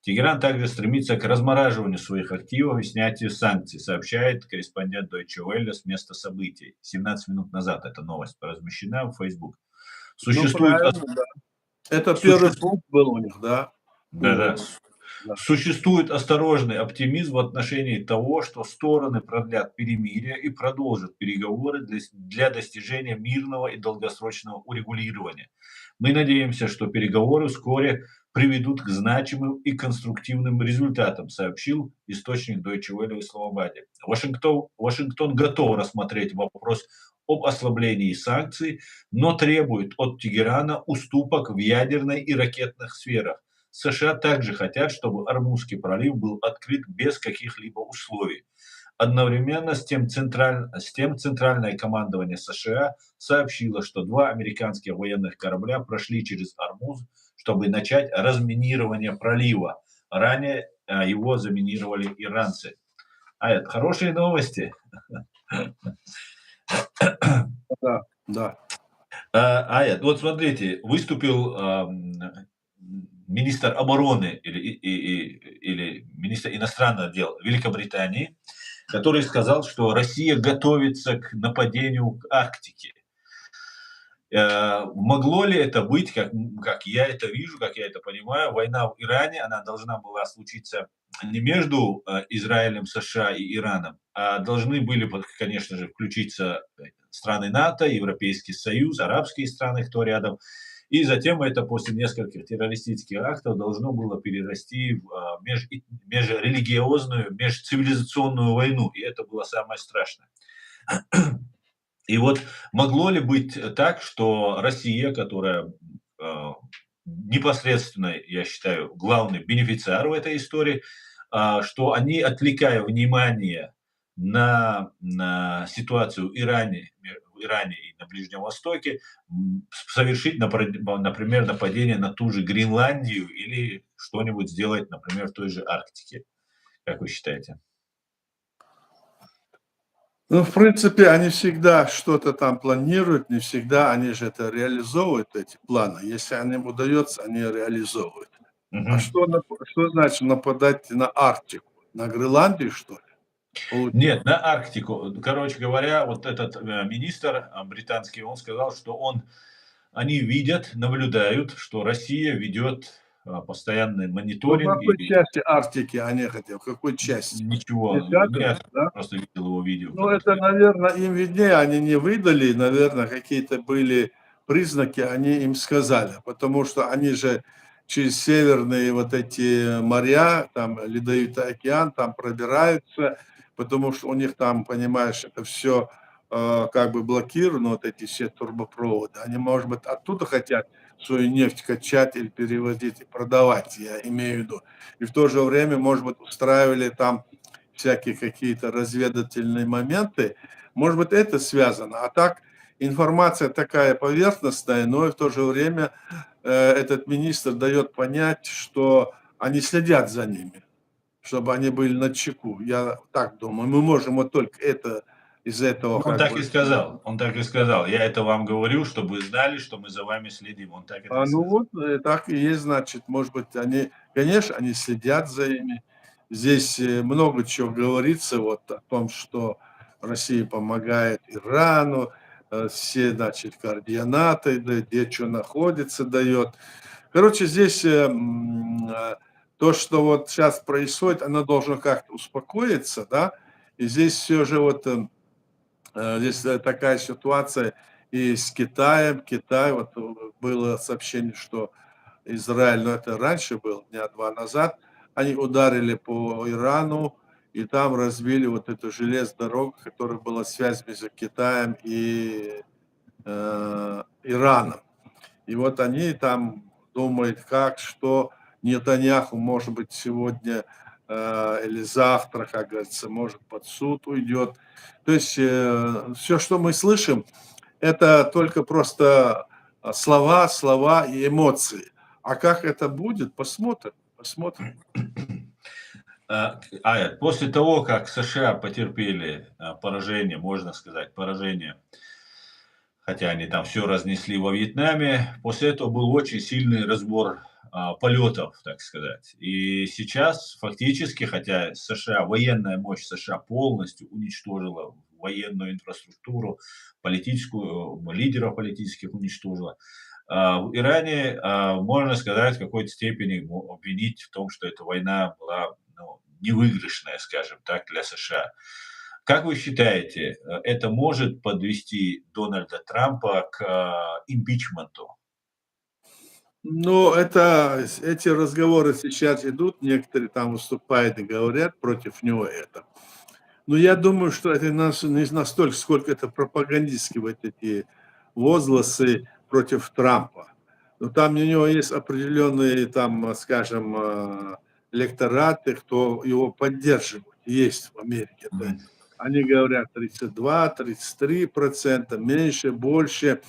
Тегеран также стремится к размораживанию своих активов и снятию санкций, сообщает корреспондент Deutsche Welle с места событий. 17 минут назад эта новость размещена в Facebook.
Ну,
Существует,
правильно, да. Это первый
суще-
пункт был у них, да?
да-да,
Да.
существует осторожный оптимизм в отношении того, что стороны продлят перемирие и продолжат переговоры для достижения мирного и долгосрочного урегулирования. Мы надеемся, что переговоры вскоре приведут к значимым и конструктивным результатам, сообщил источник Deutsche Welle в Исламабаде. Вашингтон готов рассмотреть вопрос об ослаблении санкций, но требует от Тегерана уступок в ядерной и ракетных сферах. США также хотят, чтобы Ормузский пролив был открыт без каких-либо условий. Одновременно с тем центральное командование США сообщило, что 2 американских военных корабля прошли через Ормуз, чтобы начать разминирование пролива. Ранее его заминировали иранцы. А это хорошие новости.
Да, да.
Аят, вот смотрите, выступил министр обороны или министр иностранных дел Великобритании, который сказал, что Россия готовится к нападению к Арктике. Могло ли это быть, как я это вижу, как я это понимаю, война в Иране, она должна была случиться не между Израилем, США и Ираном, а должны были, конечно же, включиться страны НАТО, Европейский Союз, арабские страны, кто рядом. И затем это после нескольких террористических актов должно было перерасти в межрелигиозную, межцивилизационную войну. И это было самое страшное. И вот могло ли быть так, что Россия, которая непосредственно, я считаю, главный бенефициар в этой истории, что они, отвлекая внимание на ситуацию в Иране и на Ближнем Востоке, совершить, например, нападение на ту же Гренландию или что-нибудь сделать, например, в той же Арктике. Как вы считаете?
Ну, в принципе, они всегда что-то там планируют, не всегда они же это реализовывают, эти планы. Если им удается, они реализовывают. А
Мгм.
что значит нападать на Арктику? На Гренландию, что ли?
Нет, на Арктику. Короче говоря, вот этот министр британский, он сказал, что они видят, наблюдают, что Россия ведет постоянный
Ну, в
мониторинг
какой
и
части Арктики они хотят? В какой части?
ничего.
Десятых,
Я
да?
просто видел его видео
Ну, это,
короткое.
наверное, им виднее, они не выдали, наверное, какие-то были признаки, они им сказали, потому что они же через северные вот эти моря, там, Ледовитый океан, там пробираются, потому что у них там, понимаешь, это все как бы блокировано, вот эти все турбопроводы. Они, может быть, оттуда хотят свою нефть качать или перевозить и продавать, я имею в виду. И в то же время, может быть, устраивали там всякие какие-то разведывательные моменты. Может быть, это связано. А так, информация такая поверхностная, но и в то же время этот министр дает понять, что они следят за ними, чтобы они были на чеку. Я так думаю. Мы можем вот только это из этого
Ну, он
как
так и
бы...
сказал. Он так и сказал. Я это вам говорю, чтобы вы знали, что мы за вами следим. Он так это и
Ну
сказал.
вот, так и есть, значит, может быть, они, конечно, они следят за ими. Здесь много чего говорится вот о том, что Россия помогает Ирану, все, значит, координаты, да, где что находится, дает. Короче, здесь то, что вот сейчас происходит, оно должно как-то успокоиться, да, и здесь все же вот здесь такая ситуация и с Китаем. Китай, вот было сообщение, что Израиль, но это раньше было, дня два назад, они ударили по Ирану, и там разбили вот эту железную дорогу, которая была связь между Китаем и Ираном. И вот они там думают, как, что Нетаньяху, может быть, сегодня или завтра, как говорится, может, под суд уйдет. То есть все, что мы слышим, это только просто слова, слова и эмоции. А как это будет, посмотрим, посмотрим.
После того, как США потерпели поражение, можно сказать, поражение хотя они там все разнесли во Вьетнаме. После этого был очень сильный разбор полетов, так сказать. И сейчас фактически, хотя США, военная мощь США полностью уничтожила военную инфраструктуру, политическую, лидеров политических уничтожила. В Иране можно сказать, в какой-то степени обвинить в том, что эта война была, ну, невыигрышная, скажем так, для США. Как вы считаете, это может подвести Дональда Трампа к импичменту?
Ну, эти разговоры сейчас идут, некоторые там выступают и говорят против него это. Но я думаю, что это не настолько, сколько это пропагандистские вот эти возгласы против Трампа. Но там у него есть определенные, там, скажем, электораты, кто его поддерживает, есть в Америке. То есть
Мгм.
они говорят 32-33%, меньше, больше.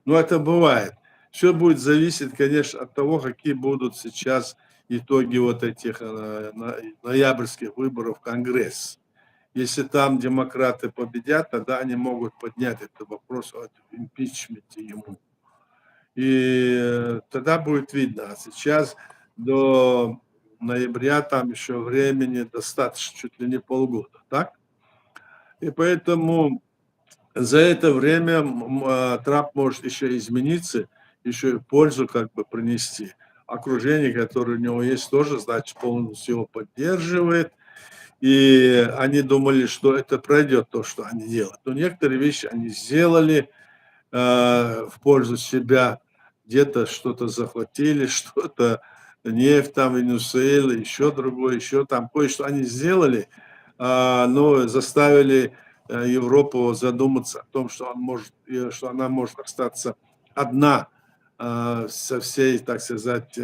Но это бывает. Все будет зависеть, конечно, от того, какие будут сейчас итоги вот этих ноябрьских выборов в Конгресс. Если там демократы победят, тогда они могут поднять этот вопрос о импичменте ему. И тогда будет видно. А сейчас до ноября там еще времени достаточно, чуть ли не полгода, так? И поэтому за это время Трамп может еще измениться, еще и пользу как бы принести. Окружение, которое у него есть, тоже, значит, полностью его поддерживает. И они думали, что это пройдет, то, что они делают. Но некоторые вещи они сделали в пользу себя. Где-то что-то захватили, что-то, нефть там, Венесуэла, еще другое, еще там кое-что они сделали, но заставили Европу задуматься о том, что, что она может остаться одна со всей, так сказать,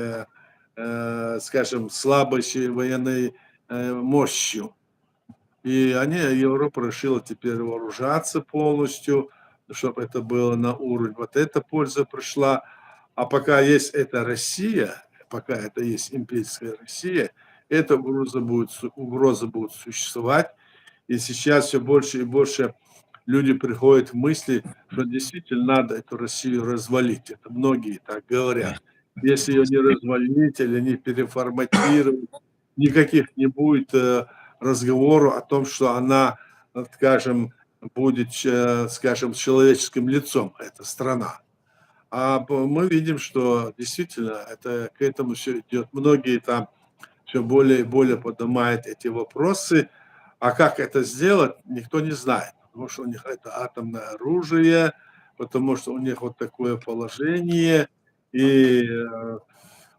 скажем, слабой военной мощью. И Европа решила теперь вооружаться полностью, чтобы это было на уровень. Вот эта польза пришла. А пока есть эта Россия, пока это есть имперская Россия, эта угроза будет существовать. И сейчас все больше и больше люди приходят в мысли, что действительно надо эту Россию развалить. Это многие так говорят. Если ее не развалить или не переформатировать, никаких не будет разговору о том, что она, скажем, будет, скажем, человеческим лицом, эта страна. Мы видим, что действительно это, к этому все идет. Многие там все более и более поднимают эти вопросы. А как это сделать, никто не знает. Потому что у них это атомное оружие, потому что у них вот такое положение. И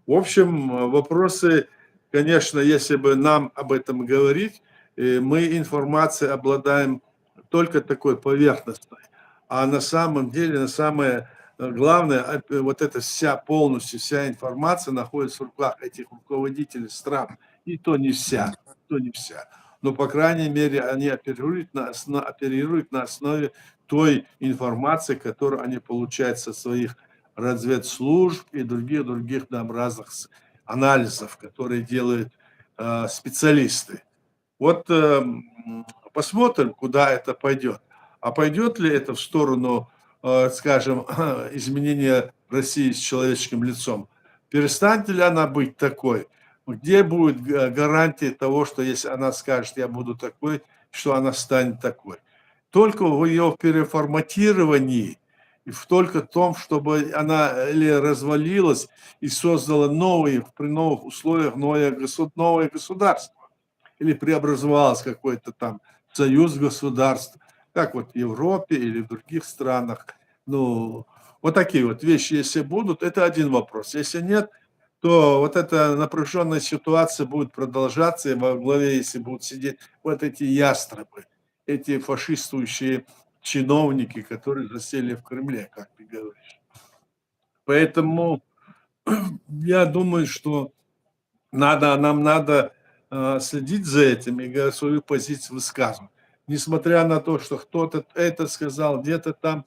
в общем, вопросы, конечно, если бы нам об этом говорить, мы информацией обладаем только такой поверхностной. А на самом деле, на самое главное, вот эта полностью вся информация находится в руках этих руководителей стран. И то не вся, то не вся. Но, по крайней мере, они оперируют на основе той информации, которую они получают со своих разведслужб и других там разных анализов, которые делают специалисты. Вот посмотрим, куда это пойдет. А пойдет ли это в сторону, скажем, изменения России с человеческим лицом? Перестанет ли она быть такой? Где будет гарантия того, что если она скажет, я буду такой, что она станет такой? Только в ее переформатировании, и только в том, чтобы она или развалилась и создала при новых условиях новое государство, или преобразовалось какой-то там союз государств, как вот в Европе или в других странах. Ну, вот такие вот вещи, если будут, это один вопрос. Если нет, то вот эта напряженная ситуация будет продолжаться, и во главе, если будут сидеть вот эти ястребы, эти фашистующие чиновники, которые засели в Кремле, как ты говоришь. Поэтому я думаю, что нам надо следить за этим и свою позицию высказывать. Несмотря на то, что кто-то это сказал, где-то там,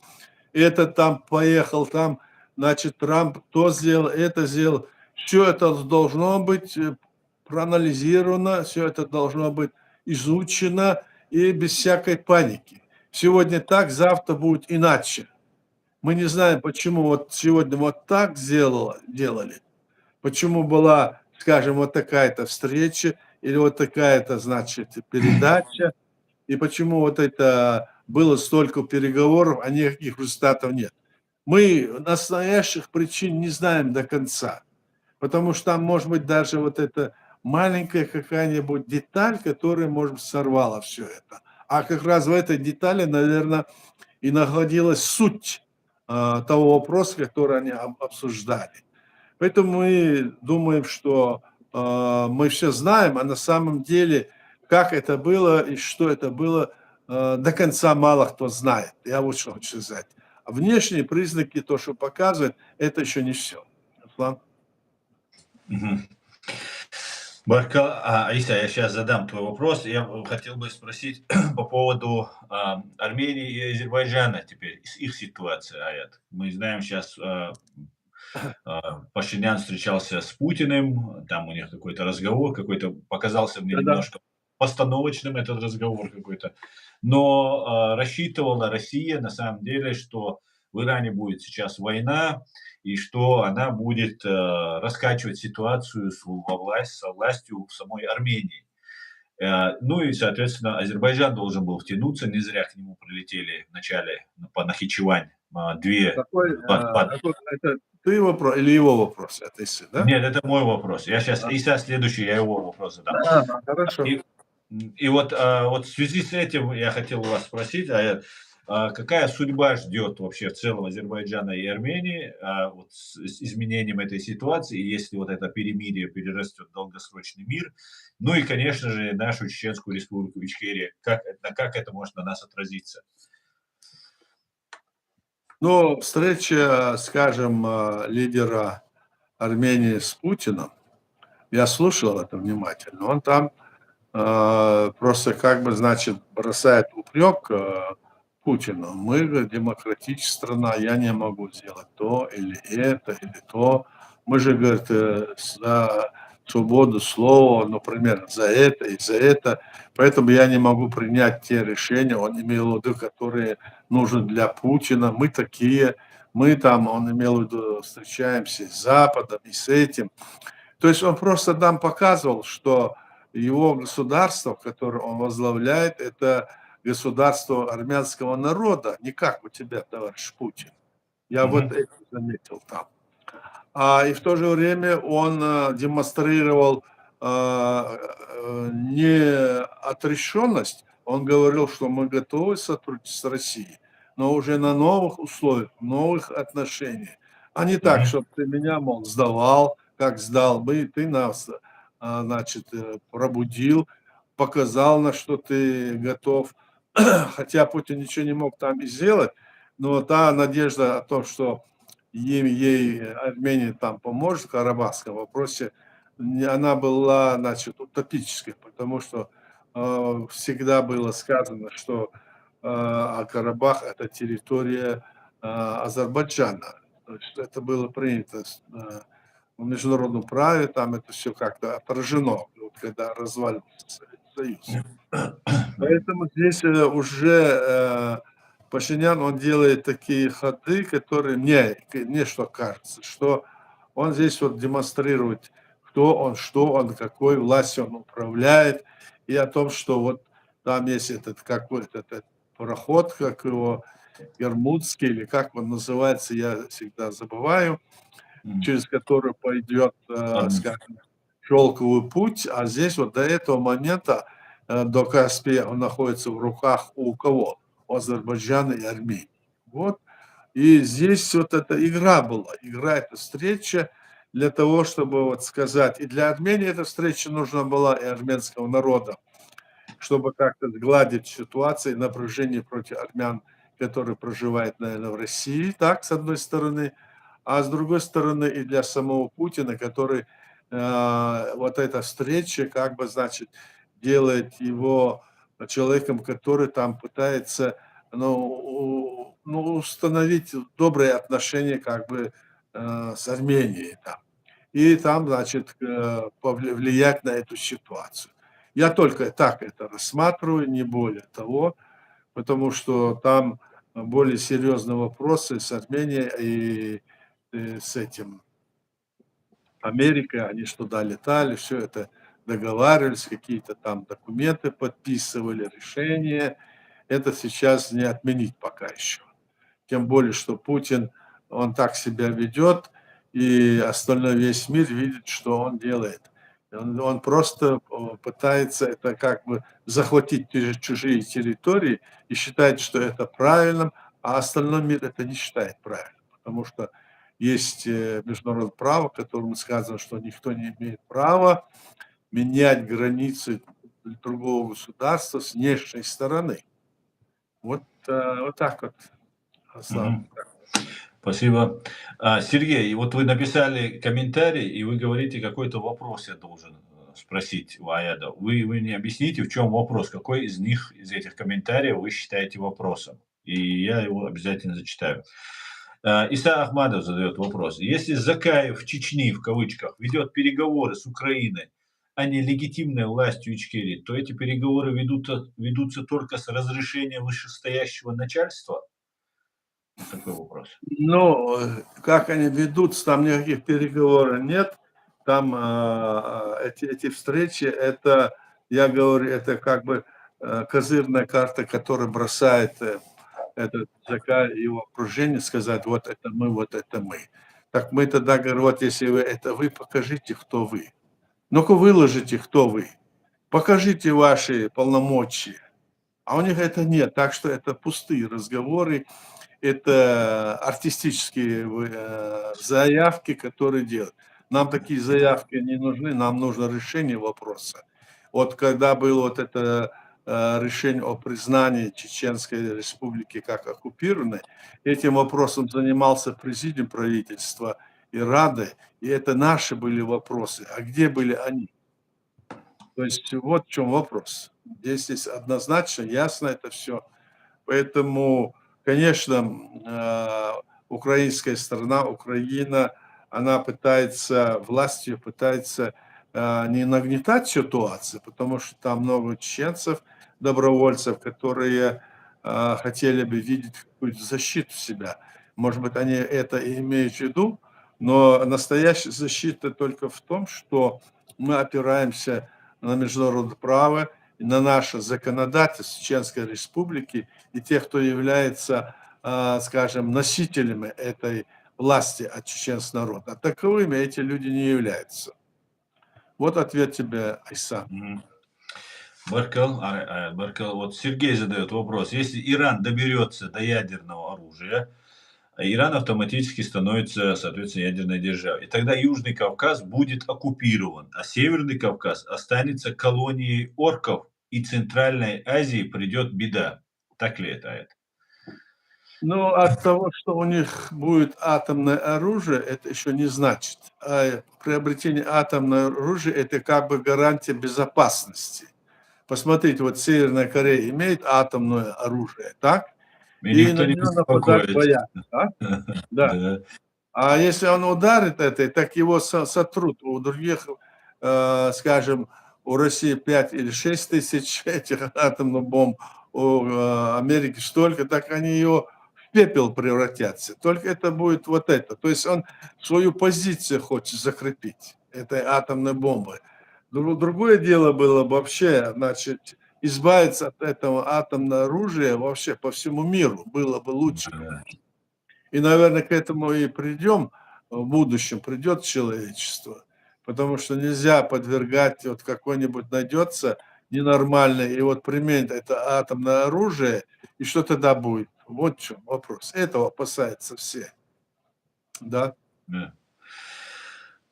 это там поехал, там, значит, Трамп то сделал, это сделал. Все это должно быть проанализировано, все это должно быть изучено и без всякой паники. Сегодня так, завтра будет иначе. Мы не знаем, почему вот сегодня вот так делали, почему была, скажем, вот такая-то встреча или вот такая-то, значит, передача, и почему вот это было столько переговоров, а никаких результатов нет. Мы настоящих причин не знаем до конца, потому что там может быть даже вот эта маленькая какая-нибудь деталь, которая, может быть, сорвала все это. А как раз в этой детали, наверное, и находилась суть того вопроса, который они обсуждали. Поэтому мы думаем, что мы все знаем, а на самом деле, как это было и что это было, до конца мало кто знает. Я вот что хочу сказать. А внешние признаки, то, что показывает, это еще не все. Руслан?
Мгм. Иса, я сейчас задам твой вопрос. Я хотел бы спросить по поводу Армении и Азербайджана теперь, их ситуация, Аят. Мы знаем сейчас, Пашинян встречался с Путиным, там у них какой-то разговор, какой-то показался мне
Да-да.
немножко постановочным этот разговор какой-то. Но рассчитывала Россия на самом деле, что в Иране будет сейчас война, и что она будет раскачивать ситуацию со властью в самой Армении. Ну и, соответственно, Азербайджан должен был втянуться, не зря к нему прилетели в начале по Нахичевань две.
Какой, это ты вопрос или его вопрос? Это если, да?
Нет, это мой вопрос. Я сейчас, Иса следующий, я его вопрос задам.
Ага, хорошо.
И, и вот, вот в связи с этим я хотел у вас спросить, какая судьба ждет вообще в целом Азербайджана и Армении вот с изменением этой ситуации, если вот это перемирие перерастет в долгосрочный мир, ну и, конечно же, нашу Чеченскую республику Ичкерия, как это может на нас отразиться?
Ну, встреча, скажем, лидера Армении с Путиным, я слушал это внимательно. Он там просто как бы, значит, бросает упрек Путину. Мы, говорит, демократическая страна, я не могу сделать то или это, или то. Мы же, говорит, за свободу слова, например, за это и за это. Поэтому я не могу принять те решения, он имел в виду, которые нужны для Путина. Мы такие, мы там, он имел в виду, встречаемся с Западом и с этим. То есть он просто нам показывал, что его государство, которое он возглавляет, это государство армянского народа, не как у тебя, товарищ Путин. Я вот
Мгм.
это заметил там. И в то же время он демонстрировал не отрешенность, он говорил, что мы готовы сотрудничать с Россией, но уже на новых условиях, новых отношениях. А не так,
Мгм.
чтобы ты меня, мол, сдавал, как сдал бы, и ты нас, значит, пробудил, показал, на что ты готов. Хотя Путин ничего не мог там и сделать, но та надежда о том, что ей Армения там поможет в карабахском вопросе, она была, значит, утопической, потому что всегда было сказано, что Карабах – это территория Азербайджана. То есть это было принято в международном праве, там это все как-то отражено, вот когда развалился Советский Союз. Поэтому здесь уже Пашинян, он делает такие ходы, которые мне что кажется, что он здесь вот демонстрирует, кто он, что он, какой властью он управляет, и о том, что вот там есть этот какой-то этот пароход, как его, Бермудский, или как он называется, я всегда забываю,
Мгм.
через который пойдет,
Армения.
скажем, шелковый путь, а здесь вот до этого момента, до Каспия, он находится в руках у кого? У Азербайджана и Армении. Вот. И здесь вот эта игра была, игра, эта встреча для того, чтобы вот сказать, и для Армении эта встреча нужна была, и армянского народа, чтобы как-то сгладить ситуацию и напряжение против армян, которые проживают, наверное, в России, так, с одной стороны, а с другой стороны и для самого Путина, который вот эта встреча, как бы, значит, делает его человеком, который там пытается, установить добрые отношения, как бы, с Арменией там. И там, значит, повлиять на эту ситуацию. Я только так это рассматриваю, не более того, потому что там более серьезные вопросы с Арменией и с этим Америкой. Они что туда летали, все это договаривались, какие-то там документы подписывали, решения. Это сейчас не отменить пока еще. Тем более, что Путин, он так себя ведет, и остальной весь мир видит, что он делает. Он просто пытается это как бы захватить чужие территории и считает, что это правильным, а остальной мир это не считает правильным. Потому что есть международное право, в котором сказано, что никто не имеет права менять границы другого государства с внешней стороны. Вот так вот, Аслан.
Мгм. Спасибо. Сергей, вот вы написали комментарий, и вы говорите, какой-то вопрос я должен спросить у Аяда. Вы мне объясните, в чем вопрос, какой из них, из этих комментариев вы считаете вопросом? И я его обязательно зачитаю. Иса Ахмадов задает вопрос. Если Закаев в Чечне, в кавычках, ведет переговоры с Украиной, а не легитимной властью Ичкерии, то эти переговоры ведутся только с разрешения вышестоящего начальства? Вот такой вопрос.
Ну, как они ведутся, там никаких переговоров нет. Там эти встречи, это, я говорю, это как бы козырная карта, которая бросает этот ЗК и его окружение, сказать, вот это мы, вот это мы. Так мы тогда говорим, вот если вы это вы, покажите, кто вы. Ну-ка выложите, кто вы. Покажите ваши полномочия. А у них это нет, так что это пустые разговоры. Это артистические заявки, которые делают. Нам такие заявки не нужны, нам нужно решение вопроса. Вот когда было вот это решение о признании Чеченской Республики как оккупированной, этим вопросом занимался президиум правительства и Рады, и это наши были вопросы. А где были они? То есть вот в чем вопрос. Здесь однозначно, ясно это все. Поэтому, конечно, украинская сторона, Украина, она пытается, властью пытается не нагнетать ситуацию, потому что там много чеченцев, добровольцев, которые хотели бы видеть какую-то защиту себя. Может быть, они это и имеют в виду, но настоящая защита только в том, что мы опираемся на международное право, на наше законодательство Чеченской Республики и тех, кто является, скажем, носителями этой власти от чеченского народа. А таковыми эти люди не являются. Вот ответ тебе, Айса.
Мгм. Баркал, вот Сергей задает вопрос. Если Иран доберется до ядерного оружия, Иран автоматически становится, соответственно, ядерной державой. И тогда Южный Кавказ будет оккупирован, а Северный Кавказ останется колонией орков, и Центральной Азии придет беда. Так ли это, Аят?
Ну, от того, что у них будет атомное оружие, это еще не значит. А приобретение атомного оружия – это как бы гарантия безопасности. Посмотрите, вот Северная Корея имеет атомное оружие, так?
И
И
никто
на
не
нее нападать
беспокоится.
боятся. А? Да.
Да.
А если он ударит это, так его сотрут. У других, скажем, у России 5 или 6 тысяч этих атомных бомб, у Америки столько, так они ее в пепел превратятся. Только это будет вот это. То есть он свою позицию хочет закрепить этой атомной бомбой. Другое дело было бы вообще, значит, избавиться от этого атомного оружия вообще по всему миру. Было бы лучше.
Да.
И, наверное, к этому и придем в будущем, придет человечество. Потому что нельзя подвергать, вот какой-нибудь найдется ненормальный, и вот применит это атомное оружие, и что тогда будет? Вот в чем вопрос. Этого опасаются все. Да,
Да.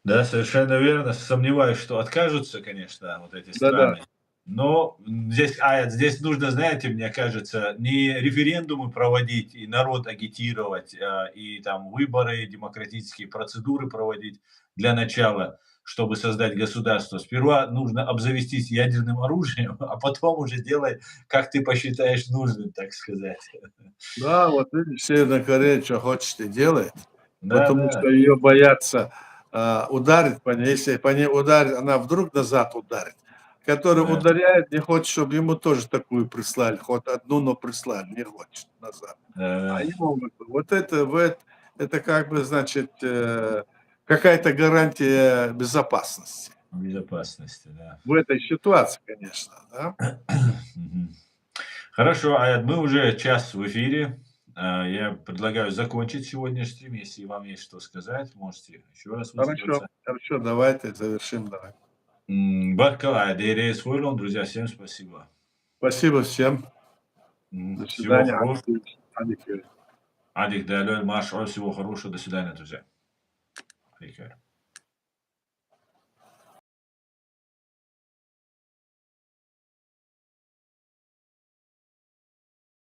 Да, совершенно верно. Сомневаюсь, что откажутся, конечно, вот эти
да-да.
страны. Но здесь нужно, знаете, мне кажется, не референдумы проводить и народ агитировать, и там выборы, демократические процедуры проводить для начала, чтобы создать государство. Сперва нужно обзавестись ядерным оружием, а потом уже делай, как ты посчитаешь нужным, так сказать.
Да, вот видишь, Северная Корея что хочет и делает, потому
Да-да.
что ее боятся ударить по ней. Если по ней ударить, она вдруг назад ударит. который
Да.
ударяет, не хочет, чтобы ему тоже такую прислали, хоть одну, но прислали, не хочет назад. А
Да.
ему вот это как бы, значит, какая-то гарантия безопасности.
Безопасности, да.
В этой ситуации, конечно, да.
Мгм. Хорошо, а мы уже час в эфире. Я предлагаю закончить сегодняшний стрим. Если вам есть что сказать, можете еще раз
Хорошо,
высказаться.
хорошо, давайте завершим, давай.
Баркалай, Дейрес Войлон. Друзья, всем спасибо.
Спасибо всем. До
Всего
свидания.
хорошего.
Адик.
Адик Далёль, Маш, всего хорошего. До свидания, друзья. Адик.